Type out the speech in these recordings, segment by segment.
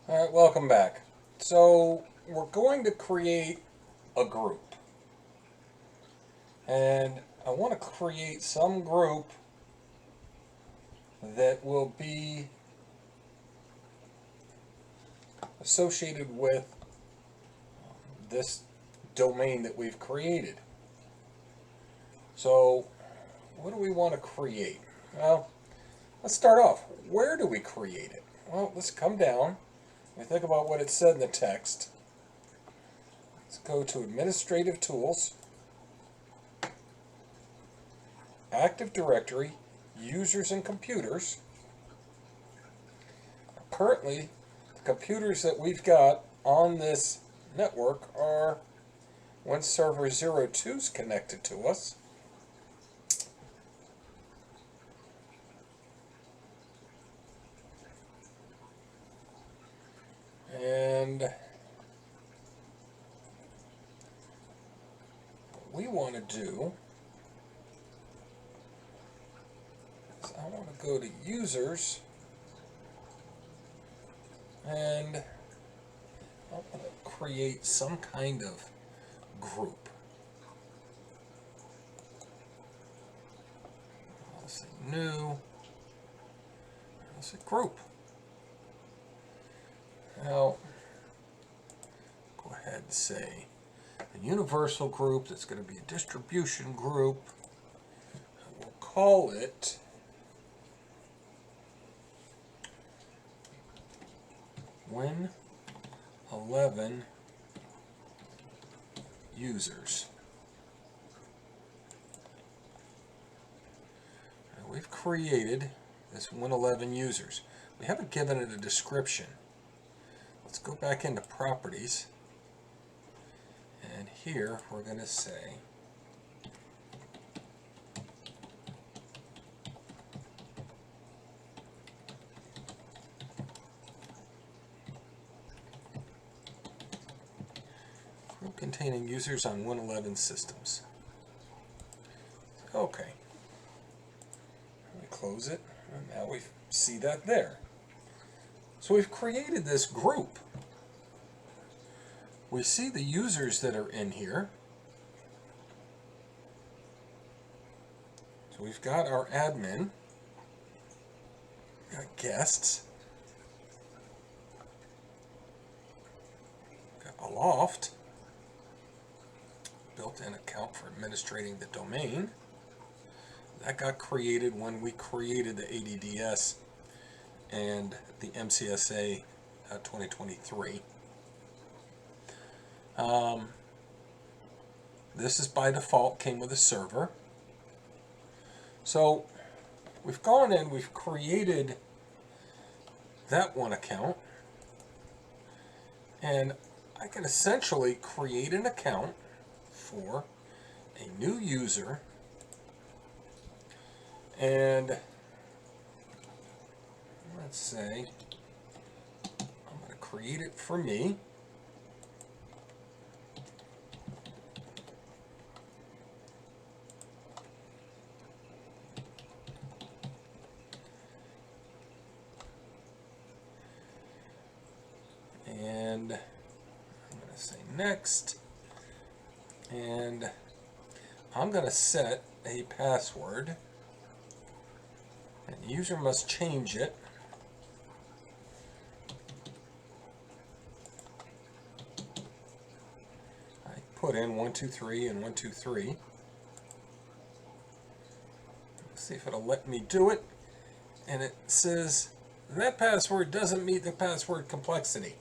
Alright, welcome back. So, we're going to create a group. And I want to create some group that will be associated with this domain that we've created. So, what do we want to create? Well, let's start off. Where do we create it? Well, let's come down and think about what it said in the text. Let's go to Administrative Tools, Active Directory, Users and Computers. Currently, the computers that we've got on this network are when Server02 is connected to us. And what we want to do is I want to go to Users and I want to create some kind of group. I'll say New. I'll say Group. Now, go ahead and say a universal group that's going to be a distribution group. We'll call it Win11 users. Now we've created this Win11 users. We haven't given it a description. Let's go back into properties, and here we're going to say group containing users on Win11 systems. Okay. Let me close it, and now we see that there. So we've created this group. We see the users that are in here. So we've got our admin, we've got guests, we've got a loft, built-in account for administrating the domain. That got created when we created the ADDS and the MCSA 2023. This is by default, came with a server. So we've gone in, we've created that one account, and I can essentially create an account for a new user, and let's say I'm going to create it for me. And I'm going to say next, and I'm going to set a password, and the user must change it. I put in 123 and 123. Let's see if it'll let me do it, and it says that password doesn't meet the password complexity.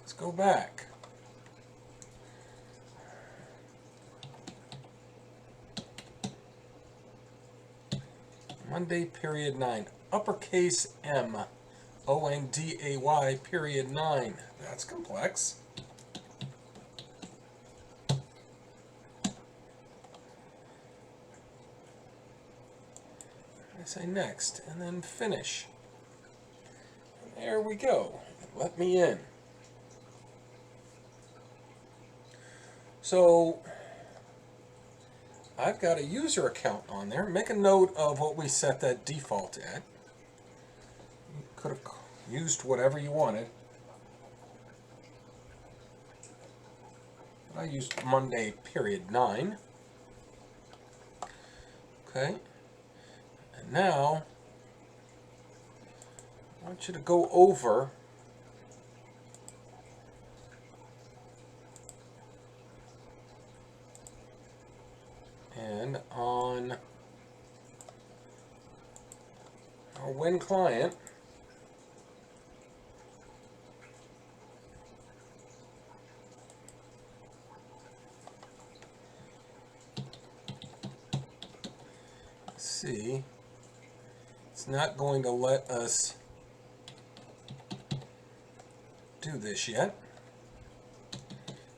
Let's go back. Monday, period 9. Uppercase M. ONDAY, period 9. That's complex. I say next, and then finish. And there we go. Let me in. So I've got a user account on there. Make a note of what we set that default at. Could have used whatever you wanted. I used Monday period 9. Okay. And now I want you to go over and on our Win client, see, it's not going to let us do this yet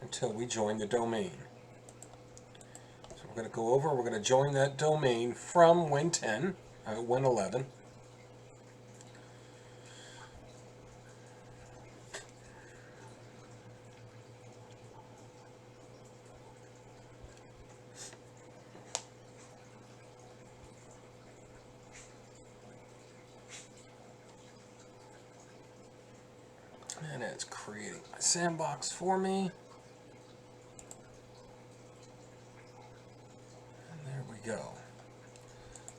until we join the domain. So we're going to go over, we're going to join that domain from Win 10, Win 11. And it's creating my sandbox for me. And there we go.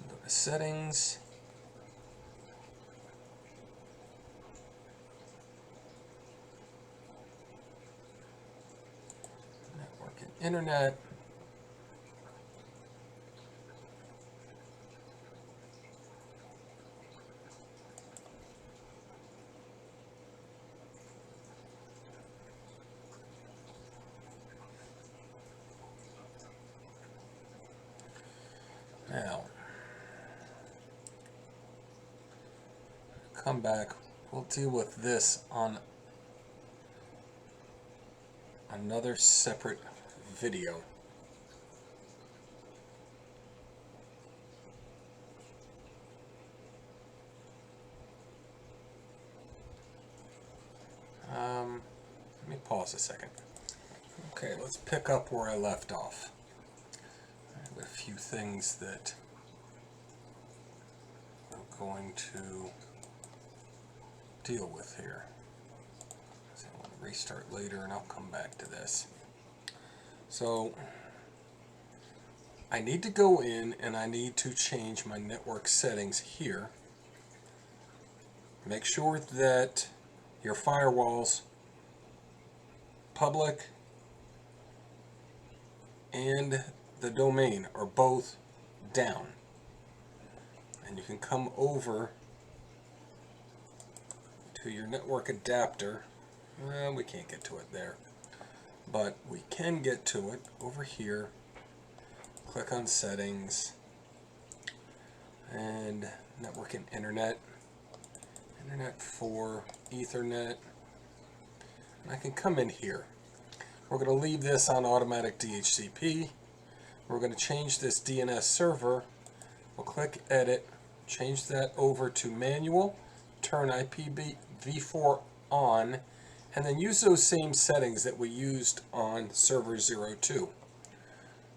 Go to settings. Network and internet. Now, come back. We'll deal with this on another separate video. Let me pause a second. Okay, let's pick up where I left off. I have a few things that we're going to deal with here. So I want to restart later and I'll come back to this. So I need to go in and I need to change my network settings here. Make sure that your firewalls, public and the domain, are both down. And you can come over to your network adapter. Well, we can't get to it there, but we can get to it over here. Click on settings and network and internet. Internet for Ethernet. And I can come in here. We're going to leave this on automatic DHCP. We're going to change this DNS server. We'll click edit, change that over to manual, turn IPv4 on, and then use those same settings that we used on Server02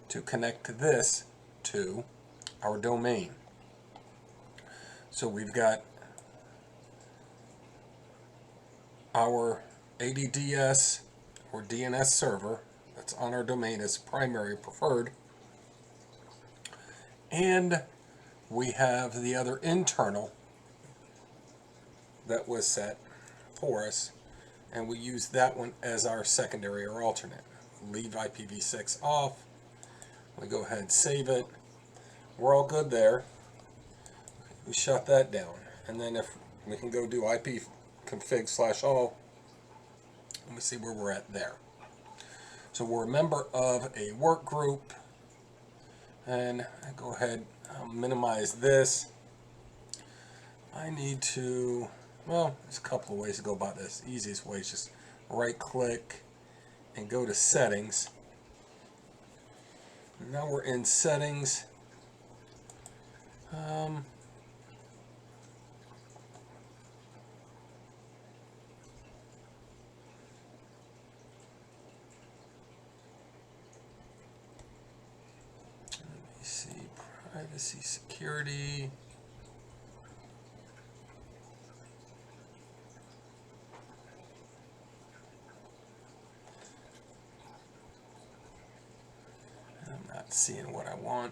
to connect this to our domain. So we've got our ADDS or DNS server that's on our domain as primary preferred, and we have the other internal that was set for us, and we use that one as our secondary or alternate. Leave IPv6 off. We go ahead and save it. We're all good there. We shut that down, and then if we can go do ipconfig/all, and we see where we're at there. So we're a member of a work group, and I go ahead, minimize this. I need to, well, there's a couple of ways to go about this. The easiest way is just right click and go to settings. Now we're in settings. Privacy, security. seeing what I want.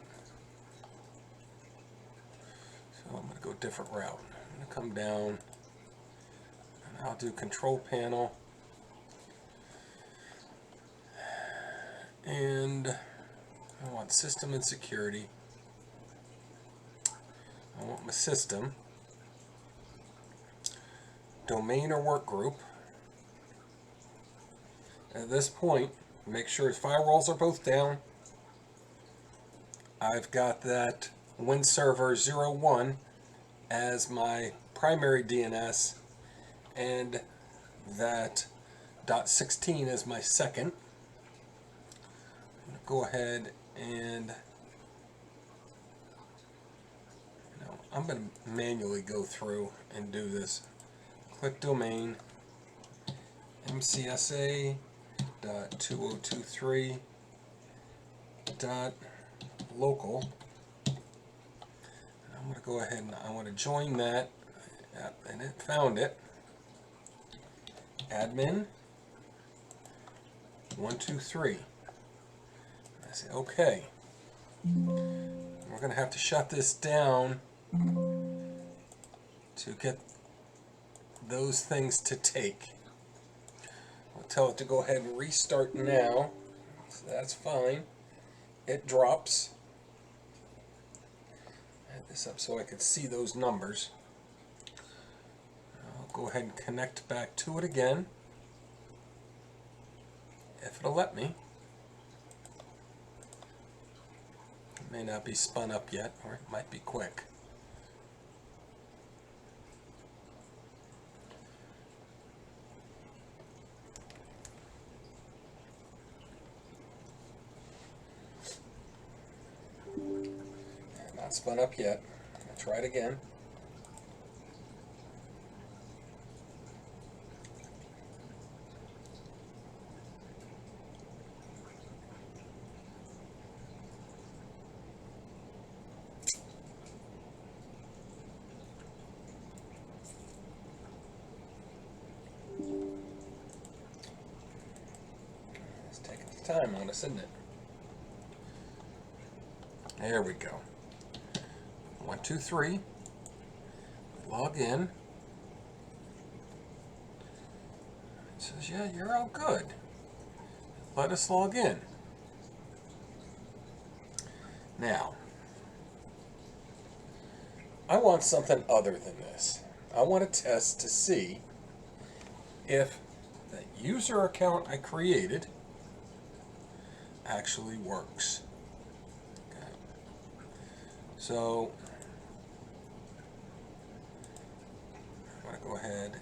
So I'm going to go a different route. I'm going to come down and I'll do control panel. And I want system and security. I want my system, domain or work group. At this point, make sure firewalls are both down. I've got that WinServer01 as my primary DNS and that .16 as my second. I'm going to go ahead and I'm going to manually go through and do this. Click domain, mcsa.2023.local. I'm going to go ahead and I want to join that, and it found it. Admin 123. I say OK. We're going to have to shut this down to get those things to take. I'll tell it to go ahead and restart now, so that's fine. It drops. Add this up so I could see those numbers. I'll go ahead and connect back to it again, if it'll let me. It may not be spun up yet, or it might be quick. Not spun up yet. I'll try it again. It's taking its time on us, isn't it? There we go. 1, 2, 3. Log in. It says, yeah, you're all good. Let us log in. Now, I want something other than this. I want to test to see if the user account I created actually works. Okay. So I'm going to go ahead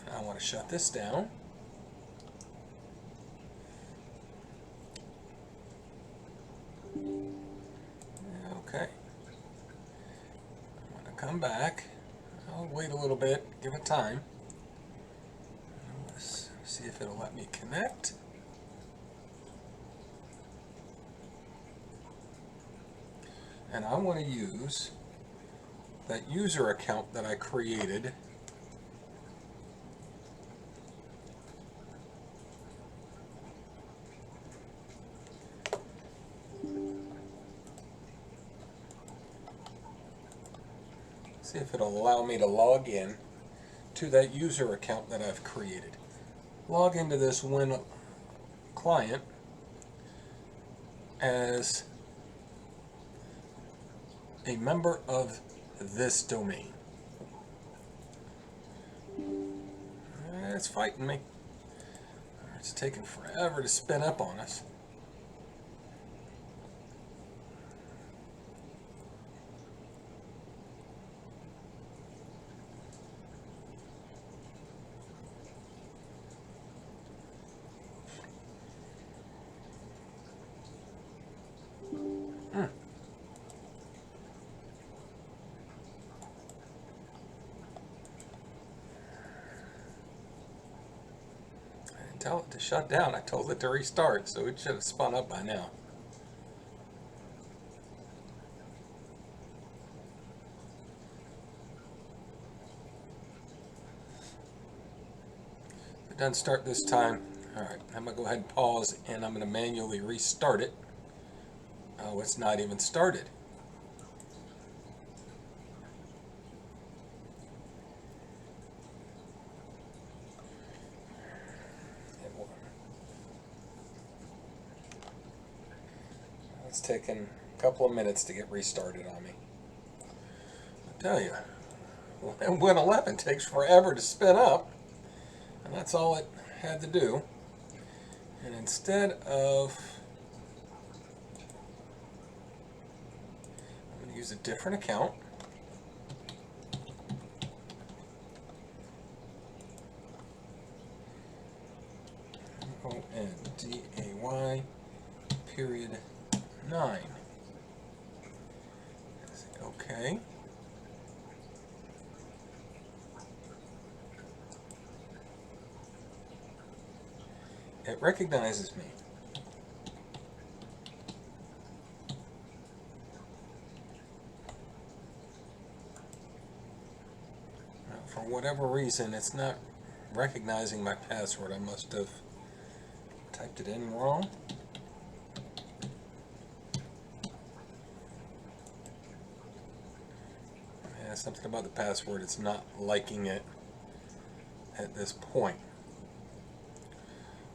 and I want to shut this down. Okay. I'm going to come back. I'll wait a little bit, give it time. Let's see if it'll let me connect. And I want to use that user account that I created . See if it'll allow me to log in to that user account that I've created. Log into this Win client as a member of this domain. It's fighting me. It's taking forever to spin up on us. Tell it to shut down. I told it to restart, so it should have spun up by now. If it doesn't start this time, all right, I'm going to go ahead and pause, and I'm going to manually restart it. Oh, it's not even started. It's taken a couple of minutes to get restarted on me. I tell you, Win 11 takes forever to spin up, and that's all it had to do. And instead of, I'm going to use a different account. ONDAY period 9. Okay. It recognizes me. For whatever reason, it's not recognizing my password. I must have typed it in wrong. Yeah, something about the password. It's not liking it at this point.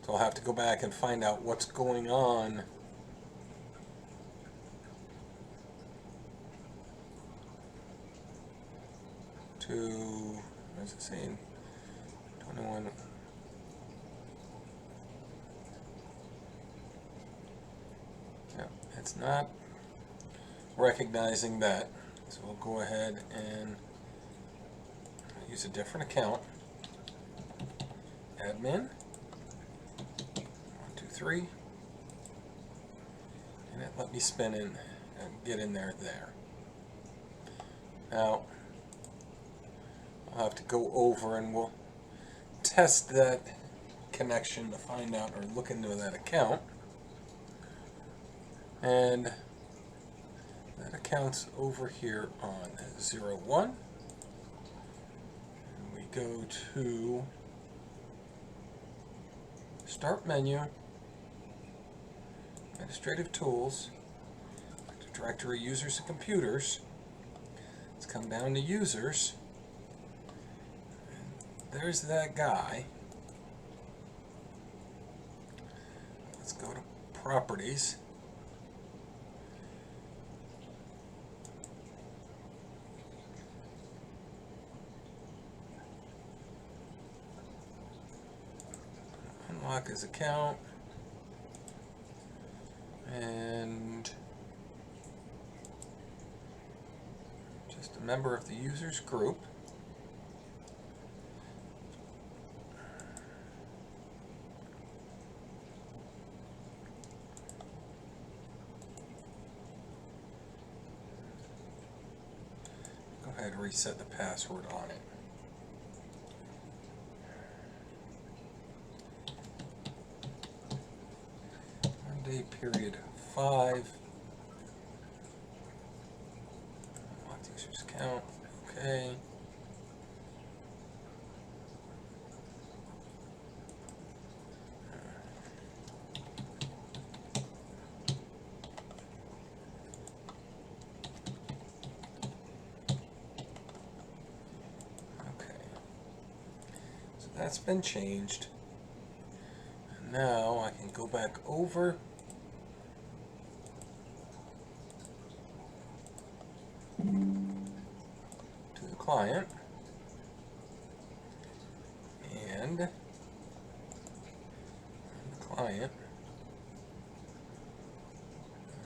So I'll have to go back and find out what's going on to, what's it saying? 21. Yeah, it's not recognizing that. So we'll go ahead and use a different account. Admin. 1, 2, 3. And it let me spin in and get in there. Now, I'll have to go over and we'll test that connection to find out or look into that account. And that account's over here on 01. And we go to Start Menu, Administrative Tools, Directory Users and Computers. Let's come down to Users. And there's that guy. Let's go to Properties. Unlock his account. And just a member of the users group. Go ahead and reset the password on it. Monday period 5. Unlock the user's account. Okay. That's been changed. And now I can go back over to the client and the client.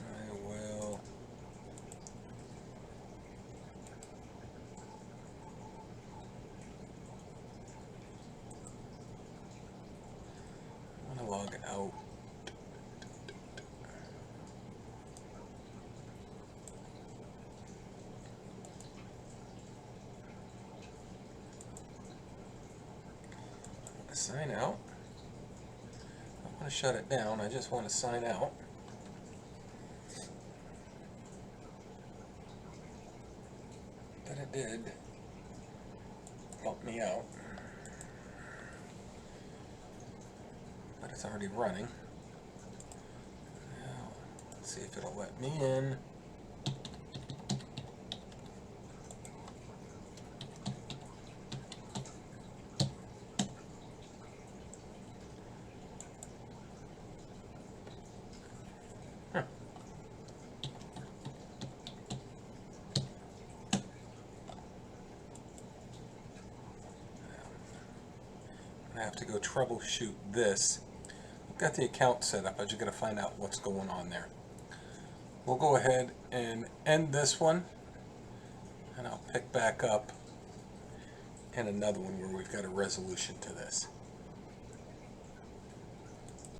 I will log out. Sign out. I don't want to shut it down, I just want to sign out. But it did bump me out. But it's already running. Now, Let's see if it'll let me in. I have to go troubleshoot this. I've got the account set up. I just got to find out what's going on there. We'll go ahead and end this one, and I'll pick back up in another one where we've got a resolution to this.